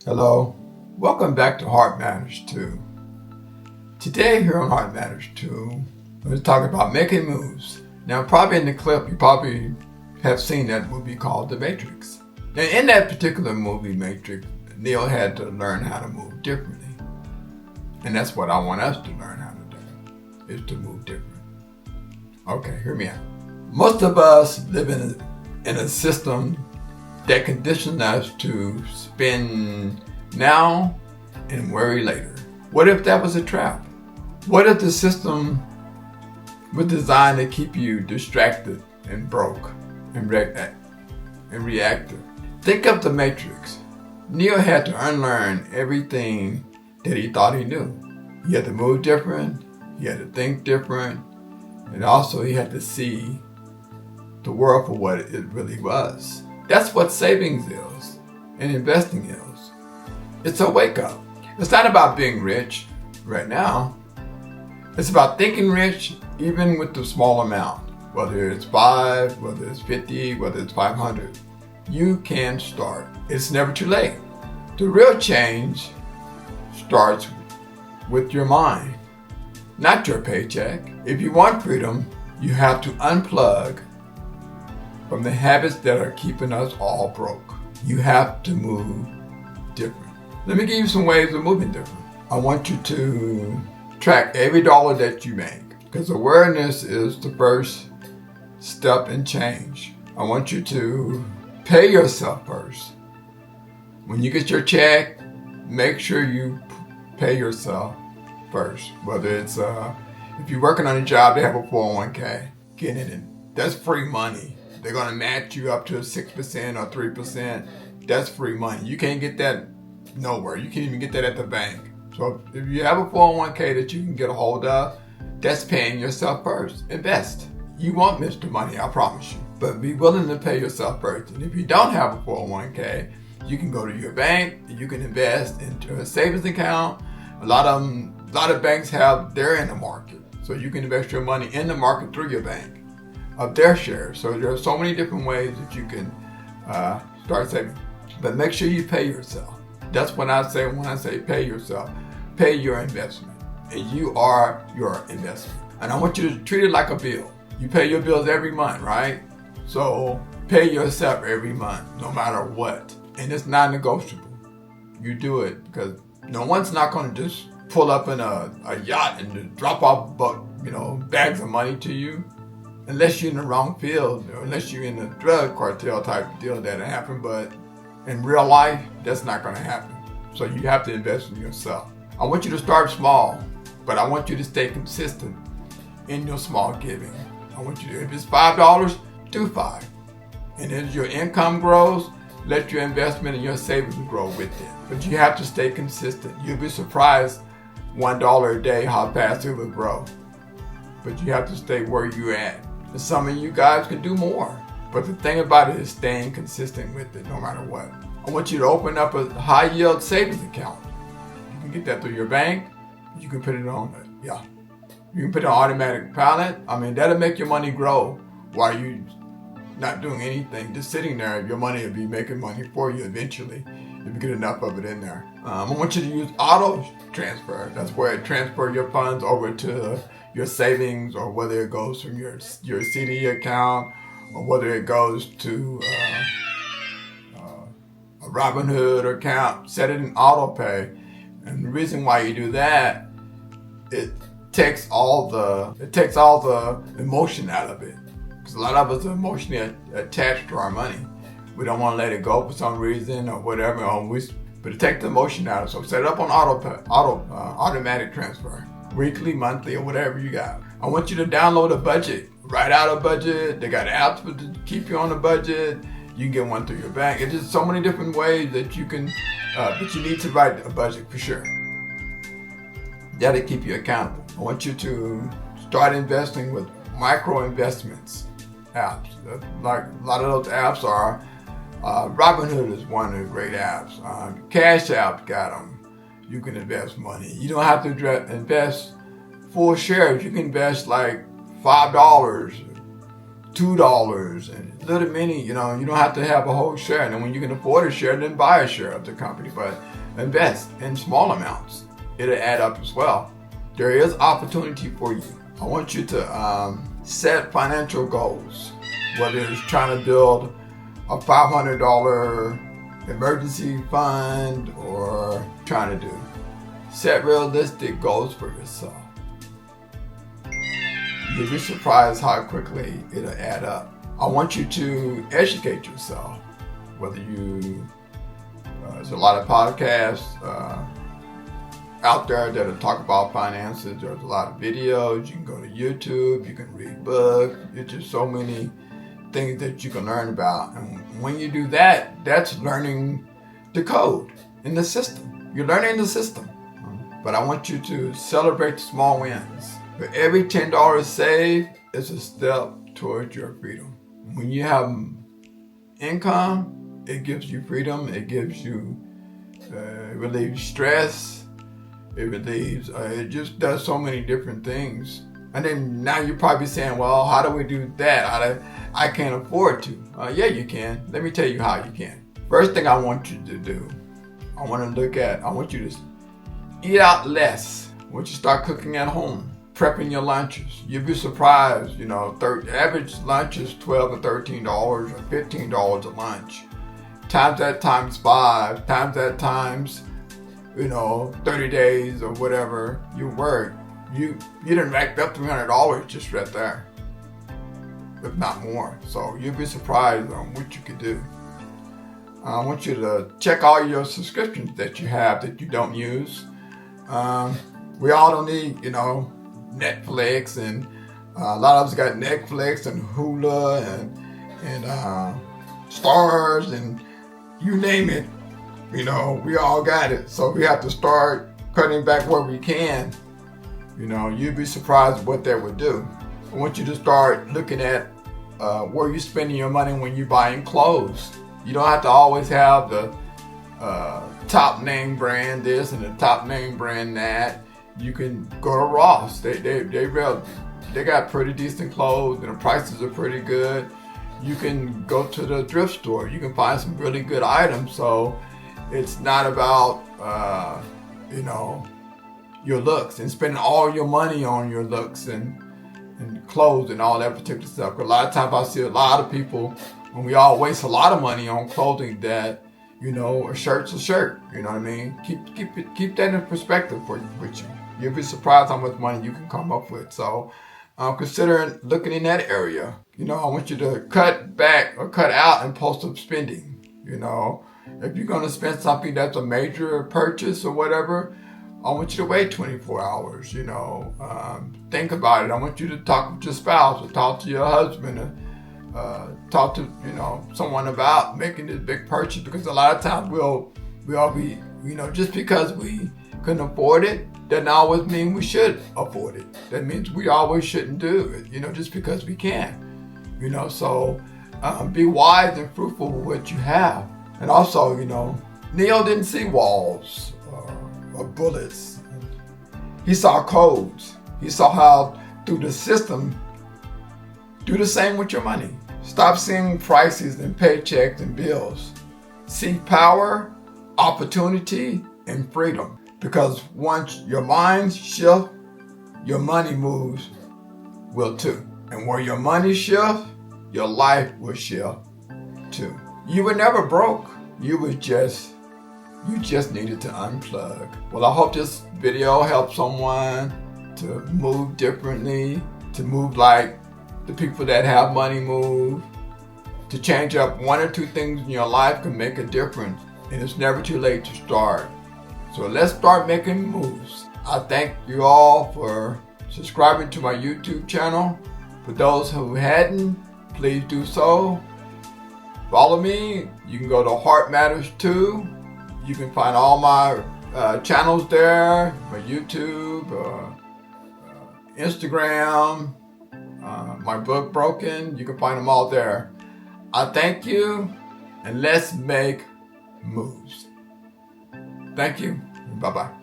Hello, welcome back to Heart Matters 2. Today here on Heart Matters 2, we're going to talk about making moves. Now probably in the clip you probably have seen that movie called The Matrix. And in that particular movie, Matrix, Neo had to learn how to move differently. And that's what I want us to learn how to do, is to move different. Okay, hear me out. Most of us live in a system that conditions us to spend now and worry later. What if that was a trap? What if the system was designed to keep you distracted and broke and reactive? Think of the Matrix. Neo had to unlearn everything that he thought he knew. He had to move different, he had to think different, and also he had to see the world for what it really was. That's what savings is and investing is. It's a wake up. It's not about being rich right now. It's about thinking rich even with the small amount. Whether it's 5, whether it's 50, whether it's 500. You can start. It's never too late. The real change starts with your mind, not your paycheck. If you want freedom, you have to unplug from the habits that are keeping us all broke. You have to move different. Let me give you some ways of moving different. I want you to track every dollar that you make, because awareness is the first step in change. I want you to pay yourself first. When you get your check, make sure you pay yourself first. Whether it's if you're working on a job, they have a 401k. Get in it. That's free money. They're going to match you up to 6% or 3%. That's free money. You can't get that nowhere. You can't even get that at the bank. So if you have a 401k that you can get a hold of, that's paying yourself first. Invest. You won't miss the money, I promise you. But be willing to pay yourself first. And if you don't have a 401k, you can go to your bank. You can invest into a savings account. A lot of banks they're in the market. So you can invest your money in the market through your bank of their shares. So there are so many different ways that you can start saving. But make sure you pay yourself. That's what I say when I say pay yourself. Pay your investment. And you are your investment. And I want you to treat it like a bill. You pay your bills every month, right? So pay yourself every month, no matter what. And it's non-negotiable. You do it because no one's not going to just pull up in a yacht and just drop off bags of money to you. Unless you're in the wrong field, or unless you're in a drug cartel type deal, that'll happen. But in real life, that's not going to happen. So you have to invest in yourself. I want you to start small, but I want you to stay consistent in your small giving. I want you to, if it's $5, do 5. And as your income grows, let your investment and your savings grow with it. But you have to stay consistent. You'll be surprised $1 a day how fast it will grow. But you have to stay where you're at. And some of you guys can do more. But the thing about it is staying consistent with it no matter what. I want you to open up a high yield savings account. You can get that through your bank. You can put it on You can put it on automatic pilot. That'll make your money grow while you not doing anything. Just sitting there, your money will be making money for you eventually if you get enough of it in there. I want you to use auto transfer. That's where it transfers your funds over to your savings, or whether it goes from your CD account, or whether it goes to a Robinhood account. Set it in auto pay. And the reason why you do that, it takes all the emotion out of it. Because a lot of us are emotionally attached to our money. We don't want to let it go for some reason or whatever. But it takes the emotion out of it. So set it up on automatic transfer. Weekly, monthly, or whatever you got. I want you to download a budget. Write out a budget. They got apps to keep you on the budget. You can get one through your bank. It's just so many different ways that you can, but you need to write a budget for sure. That'll keep you accountable. I want you to start investing with micro investments apps. Like a lot of those apps are, Robinhood is one of the great apps. Cash App got them. You can invest money. You don't have to invest full shares. You can invest like $5 $2 and little mini, you don't have to have a whole share. And then when you can afford a share, then buy a share of the company, but invest in small amounts. It'll add up as well. There is opportunity for you. I want you to set financial goals, whether it's trying to build a $500 emergency fund or trying to set realistic goals for yourself. You'll be surprised how quickly it'll add up. I want you to educate yourself, whether there's a lot of podcasts out there that'll talk about finances. There's a lot of videos. You can go to YouTube. You can read books. There's just so many things that you can learn about. And when you do that, that's learning the code in the system. You're learning the system. But I want you to celebrate the small wins. For every $10 saved, it's a step towards your freedom. When you have income, it gives you freedom. It gives you, it relieves stress. It relieves, it just does so many different things. And then now you're probably saying, well, how do we do that? I can't afford to. Yeah, you can. Let me tell you how you can. First thing I want you to do, I want you to eat out less. I want you to start cooking at home. Prepping your lunches. You'll be surprised, average lunch is $12 or $13 or $15 a lunch. Times that times 5, times that times, 30 days or whatever you work, you done racked up $300 just right there, if not more. So you'll be surprised on what you could do. I want you to check all your subscriptions that you have that you don't use. We all don't need, Netflix, and a lot of us got Netflix and Hulu and Stars and you name it. We all got it. So we have to start cutting back where we can. You'd be surprised what that would do. I want you to start looking at where you're spending your money when you're buying clothes. You don't have to always have the top name brand this and the top name brand that. You can go to Ross. They got pretty decent clothes and the prices are pretty good. You can go to the thrift store. You can find some really good items. So it's not about your looks and spending all your money on your looks and clothes and all that particular stuff. A lot of times I see a lot of people when we all waste a lot of money on clothing that a shirt's a shirt. You know what I mean? Keep that in perspective with you. You'll be surprised how much money you can come up with. So consider looking in that area. I want you to cut back or cut out impulsive spending. If you're going to spend something that's a major purchase or whatever, I want you to wait 24 hours. Think about it. I want you to talk with your spouse or talk to your husband or talk to someone about making this big purchase, because a lot of times we'll all be just because we couldn't afford it doesn't always mean we should afford it. That means we always shouldn't do it, just because we can. So be wise and fruitful with what you have. And also, Neo didn't see walls or bullets. He saw codes. He saw how through the system, do the same with your money. Stop seeing prices and paychecks and bills. See power, opportunity, and freedom. Because once your mind shifts, your money moves will too. And where your money shifts, your life will shift too. You were never broke. You just needed to unplug. Well, I hope this video helps someone to move differently, to move like the people that have money move. To change up one or two things in your life can make a difference, and it's never too late to start. So let's start making moves. I thank you all for subscribing to my YouTube channel. For those who hadn't, please do so. Follow me. You can go to Heart Matters 2. You can find all my channels there, my YouTube, Instagram, my book Broken. You can find them all there. I thank you, and let's make moves. Thank you. Bye-bye.